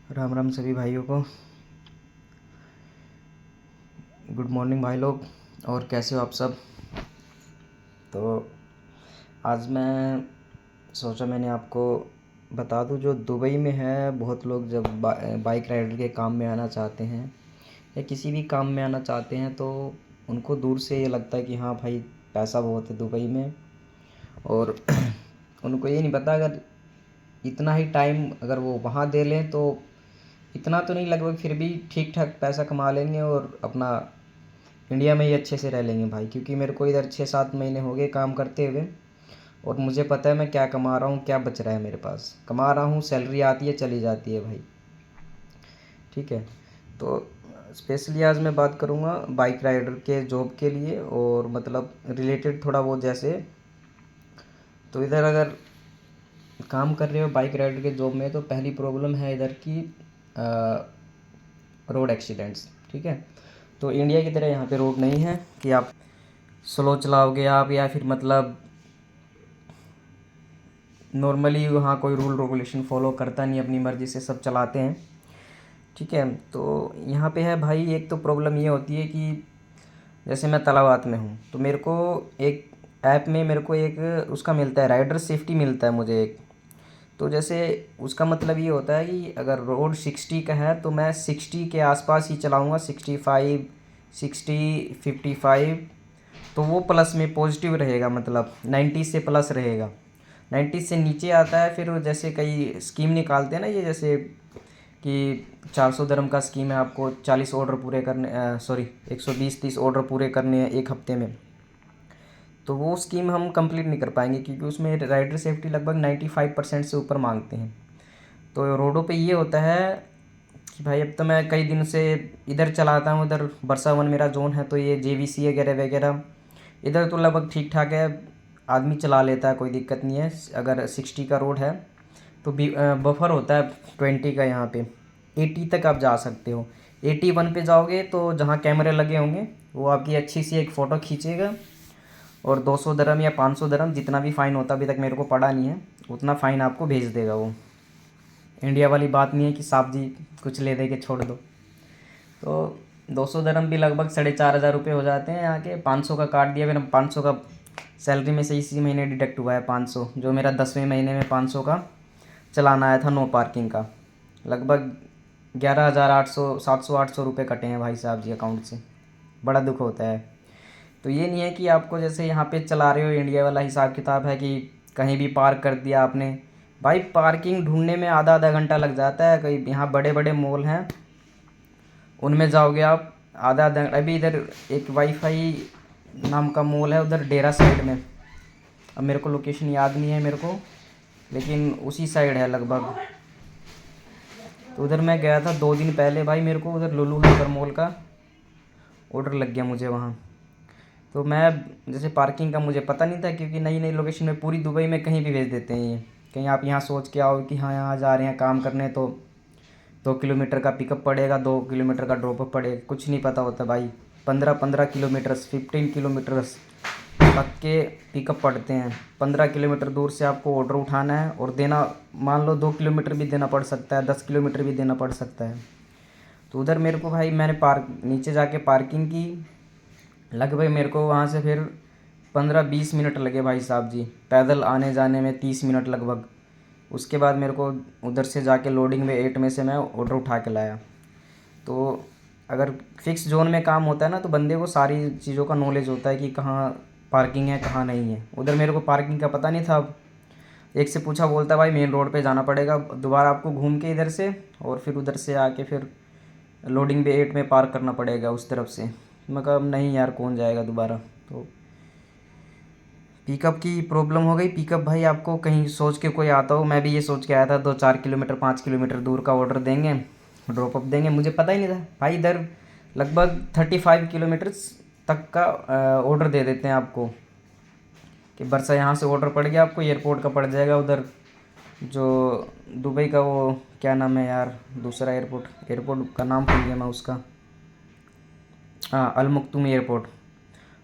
राम राम सभी भाइयों को। गुड मॉर्निंग भाई लोग। और कैसे हो आप सब? तो आज मैं सोचा मैंने आपको बता दूं, जो दुबई में है बहुत लोग जब बाइक राइडर के काम में आना चाहते हैं या किसी भी काम में आना चाहते हैं तो उनको दूर से ये लगता है कि हाँ भाई, पैसा बहुत है दुबई में। और उनको ये नहीं पता, अगर इतना ही टाइम अगर वो वहाँ दे लें तो इतना तो नहीं, लगभग फिर भी ठीक ठाक पैसा कमा लेंगे और अपना इंडिया में ही अच्छे से रह लेंगे भाई। क्योंकि मेरे को इधर 6-7 महीने हो गए काम करते हुए और मुझे पता है मैं क्या कमा रहा हूँ, क्या बच रहा है मेरे पास। कमा रहा हूँ, सैलरी आती है चली जाती है भाई। ठीक है। तो स्पेशली आज मैं बात करूँगा बाइक राइडर के जॉब के लिए और मतलब रिलेटेड थोड़ा बहुत जैसे। तो इधर अगर काम कर रहे हो बाइक राइडर के जॉब में तो पहली प्रॉब्लम है इधर की रोड एक्सीडेंट्स। ठीक है। तो इंडिया की तरह यहाँ पे रोड नहीं है कि आप स्लो चलाओगे आप या फिर मतलब नॉर्मली वहाँ कोई रूल रेगुलेशन फॉलो करता नहीं, अपनी मर्ज़ी से सब चलाते हैं। ठीक है। तो यहाँ पे है भाई, एक तो प्रॉब्लम ये होती है कि जैसे मैं तलावात में हूँ तो मेरे को एक ऐप में मेरे को एक उसका मिलता है, राइडर सेफ्टी मिलता है मुझे एक। तो जैसे उसका मतलब ये होता है कि अगर रोड 60 का है तो मैं 60 के आसपास ही चलाऊँगा, 65, 60, 55। तो वो प्लस में पॉजिटिव रहेगा, मतलब 90 से प्लस रहेगा। 90 से नीचे आता है फिर जैसे कई स्कीम निकालते हैं ना ये, जैसे कि 400 दरम का स्कीम है, आपको 40 ऑर्डर पूरे करने, सॉरी 120-30 ऑर्डर पूरे करने हैं एक हफ्ते में। तो वो स्कीम हम कंप्लीट नहीं कर पाएंगे क्योंकि उसमें राइडर सेफ्टी लगभग 95% से ऊपर मांगते हैं। तो रोडों पे ये होता है कि भाई अब तो मैं कई दिन से इधर चलाता हूँ, इधर बरसावन मेरा जोन है तो ये JVC वगैरह वगैरह इधर तो लगभग ठीक ठाक है, आदमी चला लेता है, कोई दिक्कत नहीं है। अगर 60 का रोड है तो बफर होता है 20 का, यहाँ पे 80 तक आप जा सकते हो। 81 पे जाओगे तो जहाँ कैमरे लगे होंगे वो आपकी अच्छी सी एक फ़ोटो खींचेगा और 200 दरम या 500 दरम जितना भी फ़ाइन होता, अभी तक मेरे को पड़ा नहीं है, उतना फ़ाइन आपको भेज देगा वो। इंडिया वाली बात नहीं है कि साहब जी कुछ ले दे के छोड़ दो। तो 200 दरम भी लगभग 4,500 रुपये हो जाते हैं यहाँ के। 500 का काट दिया, फिर 500 का सैलरी में से इसी महीने डिडक्ट हुआ है 500, जो मेरा 10वें महीने में 500 का चलान आया था नो पार्किंग का। लगभग 11,800, 700-800 रुपये कटे हैं भाई साहब जी अकाउंट से। बड़ा दुख होता है। तो ये नहीं है कि आपको जैसे यहाँ पे चला रहे हो इंडिया वाला हिसाब किताब है कि कहीं भी पार्क कर दिया आपने, भाई पार्किंग ढूंढने में आधा आधा घंटा लग जाता है। कहीं यहाँ बड़े बड़े मॉल हैं उनमें जाओगे आप, आधा आधा। अभी इधर एक वाईफाई नाम का मॉल है उधर डेरा साइड में, अब मेरे को लोकेशन याद नहीं है मेरे को, लेकिन उसी साइड है लगभग। तो उधर मैं गया था 2 दिन पहले भाई, मेरे को उधर लुलु हाइपर मॉल का ऑर्डर लग गया मुझे वहाँ। तो मैं जैसे पार्किंग का मुझे पता नहीं था क्योंकि नई नई लोकेशन में पूरी दुबई में कहीं भी भेज देते हैं ये। कहीं आप यहाँ सोच के आओ कि हाँ यहाँ जा रहे हैं काम करने तो 2 किलोमीटर का पिकअप पड़ेगा, 2 किलोमीटर का ड्रॉपअप पड़ेगा, कुछ नहीं पता होता भाई। 15-15 किलोमीटर्स, 15 किलोमीटर्स तक के पिकअप पड़ते हैं। 15 किलोमीटर दूर से आपको ऑर्डर उठाना है और देना, मान लो 2 किलोमीटर भी देना पड़ सकता है, 10 किलोमीटर भी देना पड़ सकता है। तो उधर मेरे को भाई, मैंने पार्क नीचे जाके पार्किंग की, लगभग मेरे को वहाँ से फिर 15-20 मिनट लगे भाई साहब जी, पैदल आने जाने में 30 मिनट लगभग। उसके बाद मेरे को उधर से जाके लोडिंग में 8 में से मैं ऑर्डर उठा के लाया। तो अगर फिक्स जोन में काम होता है ना तो बंदे को सारी चीज़ों का नॉलेज होता है कि कहाँ पार्किंग है कहाँ नहीं है। उधर मेरे को पार्किंग का पता नहीं था। एक से पूछा, बोलता भाई मेन रोड पे जाना पड़ेगा, दोबारा आपको घूम के इधर से और फिर उधर से आके फिर लोडिंग बे 8 में पार्क करना पड़ेगा उस तरफ से। मैं कहा अब नहीं यार, कौन जाएगा दोबारा। तो पिकअप की प्रॉब्लम हो गई। पिकअप भाई आपको कहीं सोच के कोई आता हो, मैं भी ये सोच के आया था 2-4 किलोमीटर 5 किलोमीटर दूर का ऑर्डर देंगे, ड्रॉप अप देंगे, मुझे पता ही नहीं था भाई इधर लगभग 35 किलोमीटर्स तक का ऑर्डर दे देते हैं आपको कि बरसा यहाँ से ऑर्डर पड़ गया आपको, एयरपोर्ट का पड़ जाएगा उधर जो दुबई का, वो क्या नाम है यार, दूसरा एयरपोर्ट, एयरपोर्ट का नाम भूल गया मैं उसका, हाँ अल मखतूम एयरपोर्ट,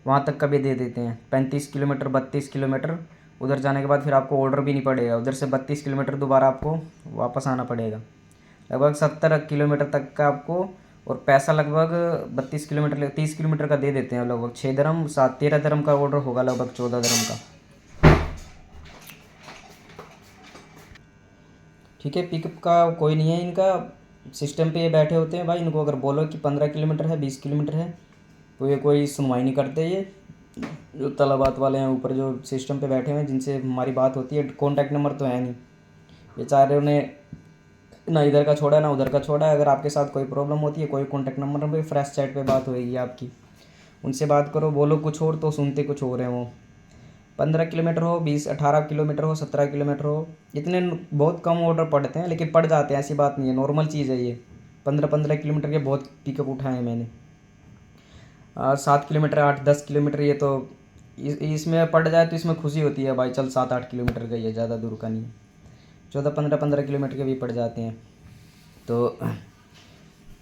वहाँ तक का भी दे देते हैं। 35 किलोमीटर 32 किलोमीटर उधर जाने के बाद फिर आपको ऑर्डर भी नहीं पड़ेगा, उधर से 32 किलोमीटर दोबारा आपको वापस आना पड़ेगा। लगभग 70 किलोमीटर तक का आपको, और पैसा लगभग 32 किलोमीटर 30 किलोमीटर का दे देते हैं लगभग 6 दरम 13 दरम का ऑर्डर होगा, लगभग 14 दरम का। ठीक है, पिकअप का कोई नहीं है इनका, सिस्टम पे ये बैठे होते हैं भाई। इनको अगर बोलो कि 15 किलोमीटर है 20 किलोमीटर है तो ये कोई सुनवाई नहीं करते। ये जो तलाबात वाले हैं ऊपर जो सिस्टम पे बैठे हुए हैं जिनसे हमारी बात होती है, कॉन्टैक्ट नंबर तो है नहीं, बेचारे उन्हें ना इधर का छोड़ा है ना उधर का छोड़ा है। अगर आपके साथ कोई प्रॉब्लम होती है, कोई कॉन्टैक्ट नंबर पे फ्रेश चैट पे बात होएगी आपकी, उनसे बात करो, बोलो कुछ और तो सुनते कुछ और हैं वो। 15 किलोमीटर हो, 18 किलोमीटर हो, 17 किलोमीटर हो, इतने बहुत कम ऑर्डर पड़ते हैं, लेकिन पड़ जाते हैं, ऐसी बात नहीं है, नॉर्मल चीज़ है ये। 15-15 किलोमीटर के बहुत पिकअप उठाए हैं मैंने। 7 किलोमीटर 8-10 किलोमीटर ये तो इसमें पड़ जाए तो इसमें खुशी होती है भाई, चल 7-8 किलोमीटर का ही है, ज़्यादा दूर का नहीं है। 14-15 किलोमीटर के भी पड़ जाते हैं तो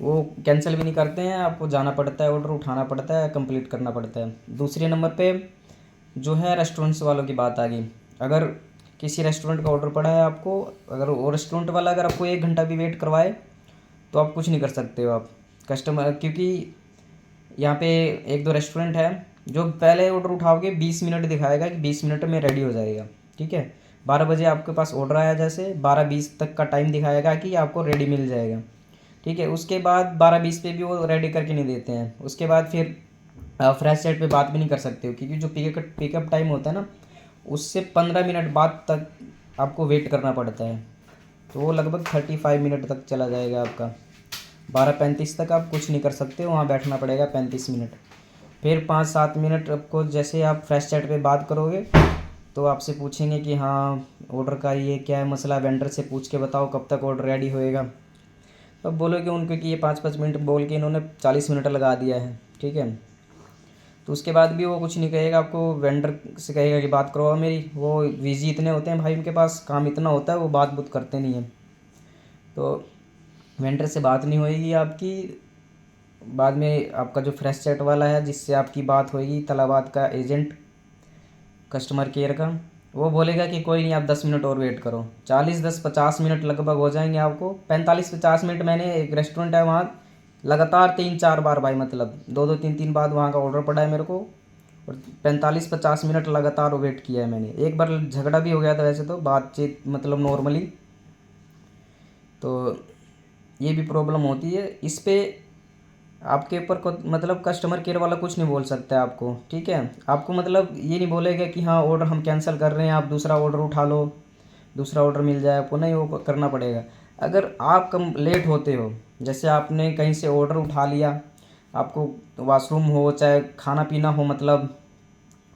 वो कैंसिल भी नहीं करते हैं, आपको जाना पड़ता है, ऑर्डर उठाना पड़ता है, कंप्लीट करना पड़ता है। दूसरे नंबर पे जो है रेस्टोरेंट्स वालों की बात आ गई। अगर किसी रेस्टोरेंट का ऑर्डर पड़ा है आपको, अगर वो रेस्टोरेंट वाला अगर आपको 1 घंटा भी वेट करवाए तो आप कुछ नहीं कर सकते हो आप कस्टमर, क्योंकि यहाँ पे एक दो रेस्टोरेंट है जो पहले ऑर्डर उठाओगे 20 मिनट दिखाएगा कि 20 मिनट में रेडी हो जाएगा। ठीक है, 12 बजे आपके पास ऑर्डर आया, जैसे 12:20 तक का टाइम दिखाएगा कि आपको रेडी मिल जाएगा। ठीक है, उसके बाद 12:20 पे भी वो रेडी करके नहीं देते हैं। उसके बाद फिर फ्रेश सेट पे बात भी नहीं कर सकते हो, क्योंकि जो पिकअप टाइम होता है ना, उससे 15 मिनट बाद तक आपको वेट करना पड़ता है, तो वो लगभग 35 मिनट तक चला जाएगा आपका। 12:35 तक आप कुछ नहीं कर सकते, वहाँ बैठना पड़ेगा 35 मिनट। फिर 5-7 मिनट आपको, जैसे आप फ्रेश चैट पे बात करोगे तो आपसे पूछेंगे कि हाँ ऑर्डर का ये क्या है मसला, वेंडर से पूछ के बताओ कब तक ऑर्डर रेडी होएगा। अब बोलोगे उनको कि ये 5-5 मिनट बोल के इन्होंने 40 मिनट लगा दिया है। ठीक है, तो उसके बाद भी वो कुछ नहीं कहेगा आपको, वेंडर से कहेगा कि बात करवाओ मेरी। वो बिजी इतने होते हैं भाई, उनके पास काम इतना होता है, वो बात बुत करते नहीं हैं, तो वेंडर से बात नहीं होएगी आपकी। बाद में आपका जो फ्रेश चैट वाला है जिससे आपकी बात होएगी, तलाबात का एजेंट कस्टमर केयर का, वो बोलेगा कि कोई नहीं आप 10 मिनट और वेट करो। 40-10-50 मिनट लगभग हो जाएंगे आपको। 45-50 मिनट, मैंने एक रेस्टोरेंट है वहाँ लगातार 3-4 बार भाई, मतलब 2-2 3-3 बार वहाँ का ऑर्डर पड़ा है मेरे को, और 45-50 मिनट लगातार वेट किया है मैंने। एक बार झगड़ा भी हो गया था वैसे तो, बातचीत मतलब नॉर्मली, तो ये भी प्रॉब्लम होती है इस पे। आपके ऊपर को मतलब कस्टमर केयर वाला कुछ नहीं बोल सकता है आपको। ठीक है, आपको मतलब ये नहीं बोलेगा कि हाँ ऑर्डर हम कैंसिल कर रहे हैं, आप दूसरा ऑर्डर उठा लो, दूसरा ऑर्डर मिल जाए आपको, नहीं, वो करना पड़ेगा। अगर आप कम लेट होते हो, जैसे आपने कहीं से ऑर्डर उठा लिया, आपको वॉशरूम हो चाहे खाना पीना हो, मतलब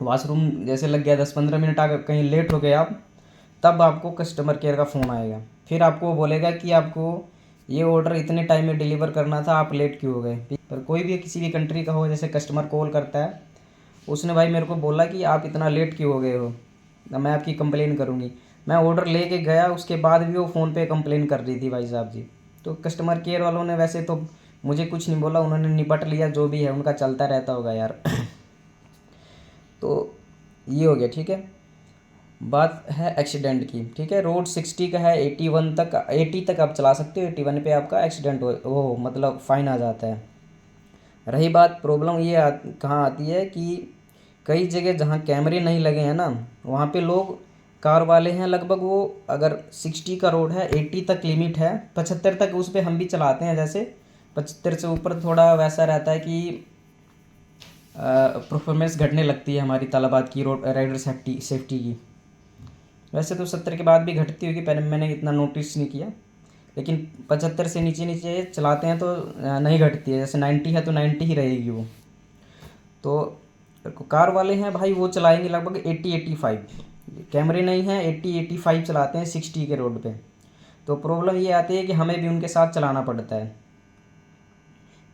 वॉशरूम जैसे लग गया 10-15 मिनट, अगर कहीं लेट हो गए आप, तब आपको कस्टमर केयर का फ़ोन आएगा। फिर आपको वो बोलेगा कि आपको ये ऑर्डर इतने टाइम में डिलीवर करना था, आप लेट क्यों हो गए। पर कोई भी किसी भी कंट्री का हो, जैसे कस्टमर कॉल करता है, उसने भाई मेरे को बोला कि आप इतना लेट क्यों हो गए हो, मैं आपकी कंप्लेन करूँगी। मैं ऑर्डर लेके गया, उसके बाद भी वो फ़ोन पे कंप्लेन कर रही थी भाई साहब जी। तो कस्टमर केयर वालों ने वैसे तो मुझे कुछ नहीं बोला, उन्होंने निपट लिया, जो भी है उनका चलता रहता होगा यार। तो ये हो गया। ठीक है, बात है एक्सीडेंट की। ठीक है, रोड 60 का है, 80 तक आप चला सकते हो, 81 पे आपका एक्सीडेंट हो मतलब फ़ाइन आ जाता है। रही बात प्रॉब्लम ये कहाँ आती है कि कई जगह जहाँ कैमरे नहीं लगे हैं ना, वहाँ पे लोग कार वाले हैं, लगभग वो अगर 60 का रोड है, 80 तक लिमिट है, 75 तक उस पर हम भी चलाते हैं, जैसे 75 से ऊपर थोड़ा वैसा रहता है कि परफॉर्मेंस घटने लगती है हमारी तलबात की, रोड राइडर सेफ्टी की। वैसे तो 70 के बाद भी घटती होगी, पहले मैंने इतना नोटिस नहीं किया, लेकिन 75 से नीचे नीचे चलाते हैं तो नहीं घटती है। जैसे 90 है तो 90 ही रहेगी वो। तो कार वाले हैं भाई, वो चलाएंगे लगभग 80-85, कैमरे नहीं हैं, 80-85 चलाते हैं 60 के रोड पे। तो प्रॉब्लम ये आती है कि हमें भी उनके साथ चलाना पड़ता है,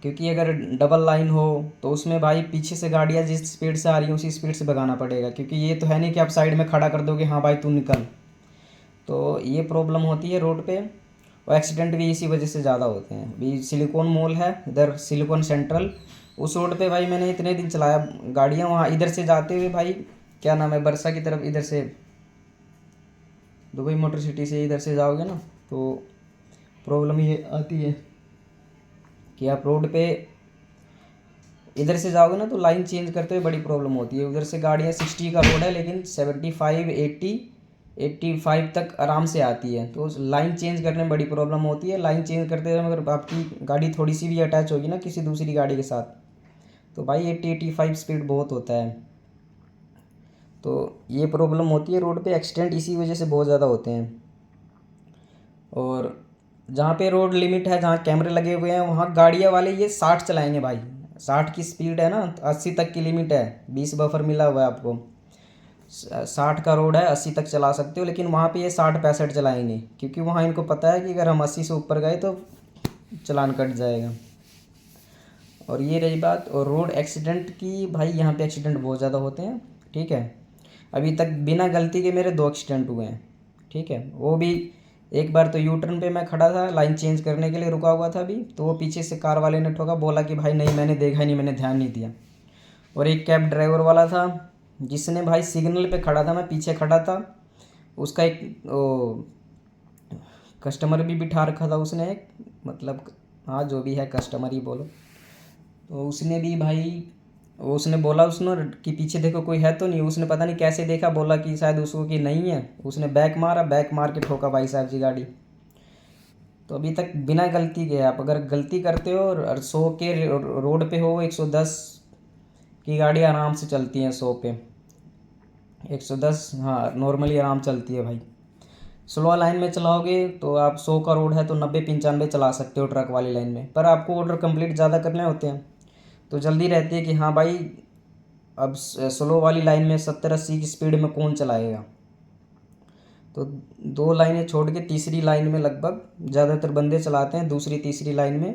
क्योंकि अगर डबल लाइन हो तो उसमें भाई पीछे से गाड़ियाँ जिस स्पीड से आ रही हैं उसी स्पीड से भगाना पड़ेगा, क्योंकि ये तो है नहीं कि आप साइड में खड़ा कर दोगे हाँ भाई तू निकल। तो ये प्रॉब्लम होती है रोड पे, और एक्सीडेंट भी इसी वजह से ज़्यादा होते हैं। अभी सिलिकॉन मॉल है इधर, सिलिकॉन सेंट्रल, उस रोड पे भाई मैंने इतने दिन चलाया गाड़ियाँ, वहाँ इधर से जाते हुए भाई, क्या नाम है, बरसा की तरफ, इधर से दुबई मोटर सिटी से इधर से जाओगे ना, तो प्रॉब्लम ये आती है कि आप रोड पे इधर से जाओगे ना तो लाइन चेंज करते हुए बड़ी प्रॉब्लम होती है। उधर से गाड़ियाँ 60 का रोड है लेकिन 75 80 85 तक आराम से आती है, तो लाइन चेंज करने में बड़ी प्रॉब्लम होती है। लाइन चेंज करते हुए अगर आपकी गाड़ी थोड़ी सी भी अटैच होगी ना किसी दूसरी गाड़ी के साथ, तो भाई 80-85 स्पीड बहुत होता है। तो ये प्रॉब्लम होती है रोड पे, एक्सीडेंट इसी वजह से बहुत ज़्यादा होते हैं। और जहाँ पे रोड लिमिट है, जहाँ कैमरे लगे हुए हैं, वहाँ गाड़ियाँ वाले ये 60 चलाएंगे भाई। 60 की स्पीड है ना, 80 तक की लिमिट है, 20 बफर मिला हुआ है आपको। 60 का रोड है, 80 तक चला सकते हो, लेकिन वहाँ पे ये 60-65 चलाएंगे, क्योंकि वहाँ इनको पता है कि अगर हम 80 से ऊपर गए तो चलान कट जाएगा। और ये रही बात और रोड एक्सीडेंट की, भाई यहाँ पे एक्सीडेंट बहुत ज़्यादा होते हैं, ठीक है। अभी तक बिना गलती के मेरे 2 एक्सीडेंट हुए हैं, ठीक है। वो भी एक बार तो यू टर्न पे मैं खड़ा था, लाइन चेंज करने के लिए रुका हुआ था अभी, तो वो पीछे से कार वाले ने ठोका, बोला कि भाई नहीं मैंने देखा ही नहीं, मैंने ध्यान नहीं दिया। और एक कैब ड्राइवर वाला था जिसने भाई सिग्नल पे खड़ा था, मैं पीछे खड़ा था, उसका एक कस्टमर भी बिठा रखा था उसने, एक मतलब हाँ जो भी है कस्टमर ही बोलो, तो उसने भी भाई उसने बोला उसने कि पीछे देखो कोई है तो नहीं, उसने पता नहीं कैसे देखा, बोला कि शायद उसको कि नहीं है, उसने बैक मारा, बैक मार के ठोका भाई साहब जी गाड़ी। तो अभी तक बिना गलती के, आप अगर गलती करते हो और 100 के रोड पे हो, 110 की गाड़ी आराम से चलती है 100 पे, 110 हाँ नॉर्मली आराम चलती है भाई। स्लो लाइन में चलाओगे तो आप 100 का रोड है तो 90-95 चला सकते हो ट्रक वाली लाइन में, पर आपको ऑर्डर कंप्लीट ज़्यादा करने होते हैं तो जल्दी रहती है कि हाँ भाई अब स्लो वाली लाइन में 70-80 की स्पीड में कौन चलाएगा। तो 2 लाइनें छोड़ के तीसरी लाइन में लगभग ज़्यादातर बंदे चलाते हैं, दूसरी तीसरी लाइन में,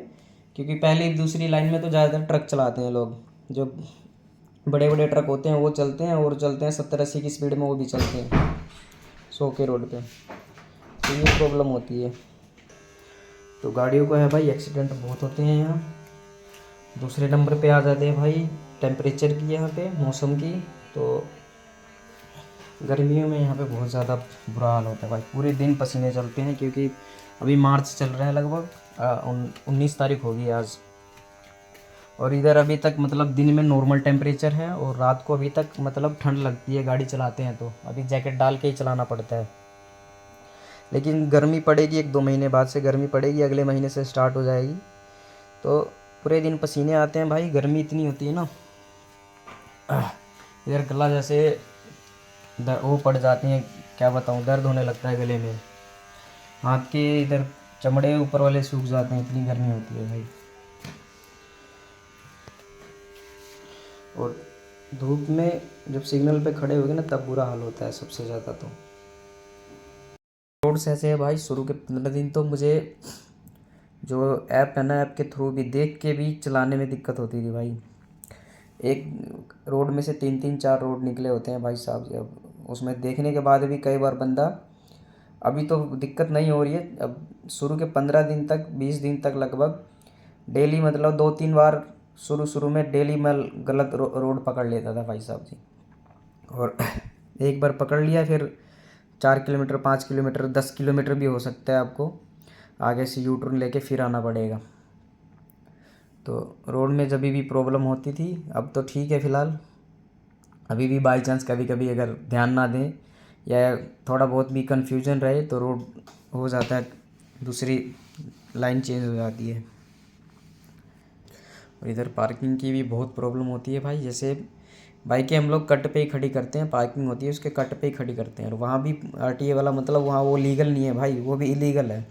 क्योंकि पहली दूसरी लाइन में तो ज़्यादातर ट्रक चलाते हैं लोग, जो बड़े बड़े ट्रक होते हैं वो चलते हैं, और चलते हैं 70-80 की स्पीड में वो भी चलते हैं 100 के रोड पे। तो ये प्रॉब्लम होती है। तो गाड़ियों का है भाई, एक्सीडेंट बहुत होते हैं यहाँ। दूसरे नंबर पे आ जाते हैं भाई टेम्परेचर की, यहाँ पे मौसम की। तो गर्मियों में यहाँ पे बहुत ज़्यादा बुरा हाल होता है भाई, पूरे दिन पसीने चलते हैं, क्योंकि अभी मार्च चल रहा है, लगभग 19 तारीख होगी आज, और इधर अभी तक मतलब दिन में नॉर्मल टेम्परेचर है और रात को अभी तक मतलब ठंड लगती है गाड़ी चलाते हैं तो अभी जैकेट डाल के ही चलाना पड़ता है। लेकिन गर्मी पड़ेगी, 1-2 महीने बाद से गर्मी पड़ेगी, अगले महीने से स्टार्ट हो जाएगी, तो पूरे दिन पसीने आते हैं भाई, गर्मी इतनी होती है ना। इधर गला जैसे वो पड़ जाती हैं, क्या बताऊँ, दर्द होने लगता है गले में, हाथ के इधर चमड़े ऊपर वाले सूख जाते हैं, इतनी गर्मी होती है भाई। और धूप में जब सिग्नल पे खड़े होगे ना तब बुरा हाल होता है सबसे ज़्यादा। तो रोड्स ऐसे है भाई, शुरू के 15 दिन तो मुझे जो ऐप है ना, ऐप के थ्रू भी देख के भी चलाने में दिक्कत होती थी भाई। एक रोड में से 3-4 रोड निकले होते हैं भाई साहब, अब उसमें देखने के बाद भी कई बार बंदा, अभी तो दिक्कत नहीं हो रही है, अब शुरू के 15 दिन तक 20 दिन तक लगभग डेली मतलब 2-3 बार शुरू में डेली मैं गलत रोड पकड़ लेता था भाई साहब जी। और एक बार पकड़ लिया फिर 4 किलोमीटर 5 किलोमीटर 10 किलोमीटर भी हो सकता है आपको आगे से यू टर्न लेके फिर आना पड़ेगा। तो रोड में जब भी प्रॉब्लम होती थी, अब तो ठीक है फ़िलहाल, अभी भी बाई चांस कभी कभी अगर ध्यान ना दें या थोड़ा बहुत भी कन्फ्यूजन रहे तो रोड हो जाता है, दूसरी लाइन चेंज हो जाती है। और इधर पार्किंग की भी बहुत प्रॉब्लम होती है भाई, जैसे बाइकें हम लोग कट पे ही खड़ी करते हैं, पार्किंग होती है उसके कट पे ही खड़ी करते हैं, और वहाँ भी आरटीए वाला मतलब वहाँ वो लीगल नहीं है भाई, वो भी इलीगल है,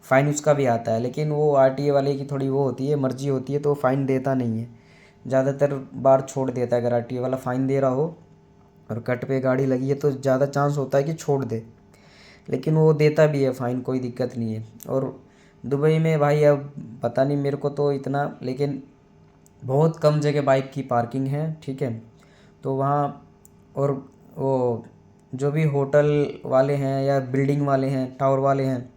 फ़ाइन उसका भी आता है, लेकिन वो आरटीए वाले की थोड़ी वो होती है, मर्जी होती है, तो फ़ाइन देता नहीं है, ज़्यादातर बार छोड़ देता है। अगर आरटीए वाला फ़ाइन दे रहा हो और कट पे गाड़ी लगी है तो ज़्यादा चांस होता है कि छोड़ दे, लेकिन वो देता भी है फ़ाइन, कोई दिक्कत नहीं है। और दुबई में भाई अब पता नहीं मेरे को तो इतना, लेकिन बहुत कम जगह बाइक की पार्किंग है, ठीक है। तो वहाँ और वो जो भी होटल वाले हैं या बिल्डिंग वाले हैं, टावर वाले हैं,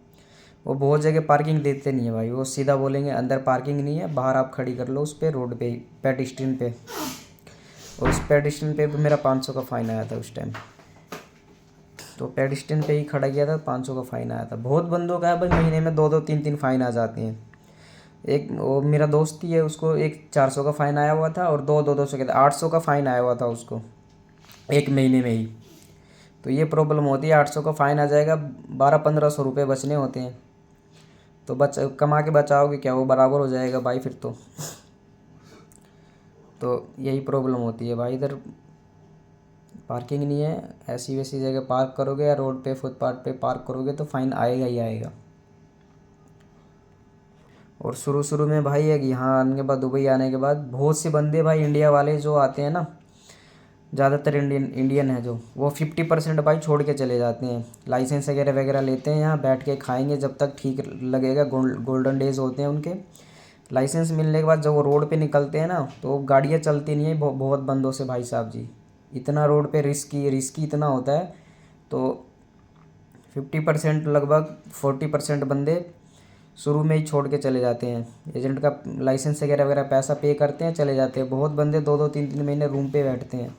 वो बहुत जगह पार्किंग देते नहीं है भाई, वो सीधा बोलेंगे अंदर पार्किंग नहीं है, बाहर आप खड़ी कर लो उस पर रोड पे ही पेडिस्ट्रियन पे। और उस पेडिस्ट्रियन पे भी मेरा 500 का फ़ाइन आया था उस टाइम। तो पेडिस्ट्रियन पे ही खड़ा किया था, 500 का फ़ाइन आया था। बहुत बंदों का है भाई, महीने में 2-2 3-3 फ़ाइन आ जाते हैं। एक वो मेरा दोस्त ही है, उसको एक 400 का फ़ाइन आया हुआ था और 200 के 800 का फ़ाइन आया हुआ था उसको, एक महीने में ही। तो ये प्रॉब्लम होती है, 800 का फ़ाइन आ जाएगा, 1200-1500 रुपये बचने होते हैं। तो कमा के बचाओगे क्या, वो बराबर हो जाएगा भाई फिर तो यही प्रॉब्लम होती है भाई। इधर पार्किंग नहीं है, ऐसी वैसी जगह पार्क करोगे या रोड पे फुटपाथ पे पार्क करोगे तो फ़ाइन आएगा ही आएगा। और शुरू में भाई एक यहाँ आने के बाद, दुबई आने के बाद बहुत से बंदे भाई इंडिया वाले जो आते हैं ना, ज़्यादातर इंडियन है जो, वो 50% भाई छोड़ के चले जाते हैं। लाइसेंस वगैरह लेते हैं, यहाँ बैठ के खाएंगे जब तक ठीक लगेगा। गोल्डन डेज होते हैं उनके। लाइसेंस मिलने के बाद जब वो रोड पे निकलते हैं ना, तो गाड़ियाँ चलती नहीं है बहुत बंदों से भाई साहब जी। इतना रोड पे रिस्की इतना होता है। तो 50% लगभग 40% बंदे शुरू में ही छोड़ के चले जाते हैं। एजेंट का लाइसेंस वगैरह पैसा पे करते हैं, चले जाते हैं। बहुत बंदे 2-2 3-3 महीने रूम पे बैठते हैं।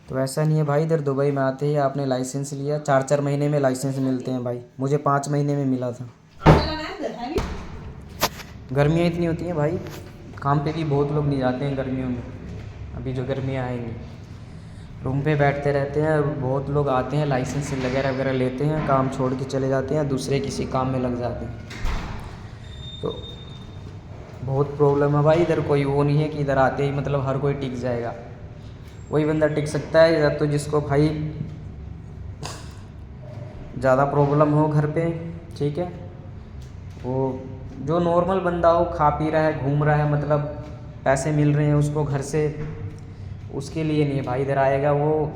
तो ऐसा नहीं है भाई, इधर दुबई में आते ही आपने लाइसेंस लिया, 4-4 महीने में लाइसेंस मिलते हैं भाई। मुझे 5 महीने में मिला था। गर्मियाँ इतनी होती हैं भाई, काम पे भी बहुत लोग नहीं जाते हैं गर्मियों में। अभी जो गर्मियाँ आएंगी, रूम पे बैठते रहते हैं। बहुत लोग आते हैं, लाइसेंस वगैरह लेते हैं, काम छोड़ के चले जाते हैं, दूसरे किसी काम में लग जाते हैं। तो बहुत प्रॉब्लम है भाई। इधर कोई वो नहीं है कि इधर आते ही मतलब हर कोई टिक जाएगा। वही बंदा टिक सकता है या तो जिसको भाई ज़्यादा प्रॉब्लम हो घर पे, ठीक है। वो जो नॉर्मल बंदा हो, खा पी रहा है, घूम रहा है, मतलब पैसे मिल रहे हैं उसको घर से, उसके लिए नहीं है भाई इधर आएगा। वो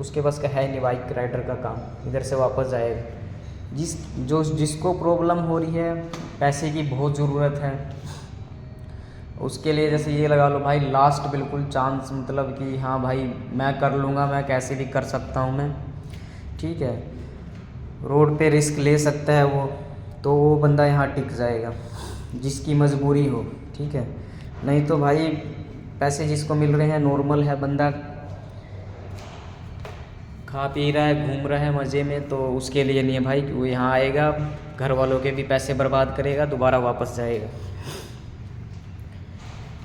उसके बस का है नहीं बाइक राइडर का काम, इधर से वापस जाएगा। जिसको प्रॉब्लम हो रही है, पैसे की बहुत ज़रूरत है, उसके लिए जैसे ये लगा लो भाई लास्ट बिल्कुल चांस, मतलब कि हाँ भाई मैं कर लूँगा, मैं कैसे भी कर सकता हूँ मैं, ठीक है। रोड पे रिस्क ले सकता है वो, तो वो बंदा यहाँ टिक जाएगा जिसकी मजबूरी हो, ठीक है। नहीं तो भाई पैसे जिसको मिल रहे हैं, नॉर्मल है बंदा, खा पी रहा है, घूम रहा है मज़े में, तो उसके लिए नहीं है भाई कि वो यहाँ आएगा, घर वालों के भी पैसे बर्बाद करेगा, दोबारा वापस जाएगा।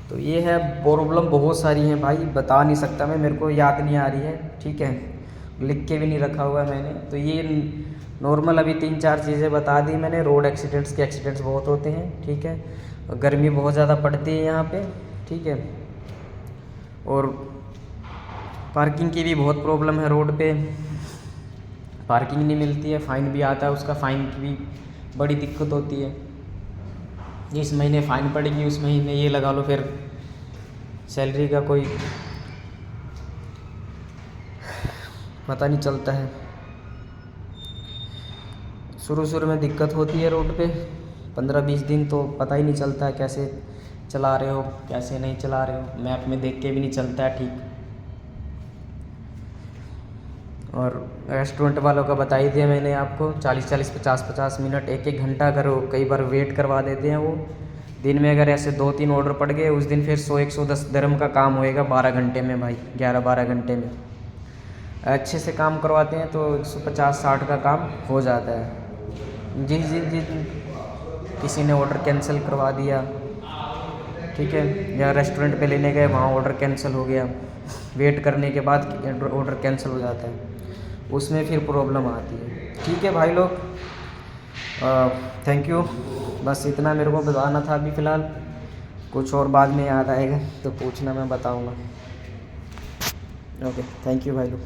तो ये है प्रॉब्लम, बहुत सारी हैं भाई, बता नहीं सकता मैं, मेरे को याद नहीं आ रही है, ठीक है। लिख के भी नहीं रखा हुआ है मैंने। तो ये नॉर्मल अभी 3-4 चीज़ें बता दी मैंने। रोड एक्सीडेंट्स बहुत होते हैं, ठीक है। गर्मी बहुत ज़्यादा पड़ती है यहाँ पे, ठीक है। और पार्किंग की भी बहुत प्रॉब्लम है, रोड पे पार्किंग नहीं मिलती है, फ़ाइन भी आता है उसका, फ़ाइन की भी बड़ी दिक्कत होती है। जिस महीने फ़ाइन पड़ेगी उस महीने ये लगा लो फिर सैलरी का कोई पता नहीं चलता है। शुरू में दिक्कत होती है रोड पे, 15-20 दिन तो पता ही नहीं चलता है कैसे चला रहे हो, कैसे नहीं चला रहे हो, मैप में देख के भी नहीं चलता है, ठीक। और रेस्टोरेंट वालों का बता ही दिया मैंने आपको, 40-40 50-50 मिनट, 1-1 घंटा अगर कई बार वेट करवा देते हैं वो। दिन में अगर ऐसे 2-3 ऑर्डर पड़ गए, उस दिन फिर 100-110 दिरहम का काम होएगा 12 घंटे में भाई, 11-12 घंटे में। अच्छे से काम करवाते हैं तो 150-60 का काम हो जाता है। जिस किसी ने ऑर्डर कैंसिल करवा दिया, ठीक है, या रेस्टोरेंट पे लेने गए, वहाँ ऑर्डर कैंसिल हो गया, वेट करने के बाद ऑर्डर कैंसिल हो जाता है, उसमें फिर प्रॉब्लम आती है, ठीक है भाई लोग। थैंक यू, बस इतना मेरे को बताना था अभी फ़िलहाल। कुछ और बाद में याद आएगा तो पूछना, मैं बताऊँगा। ओके, थैंक यू भाई लोग।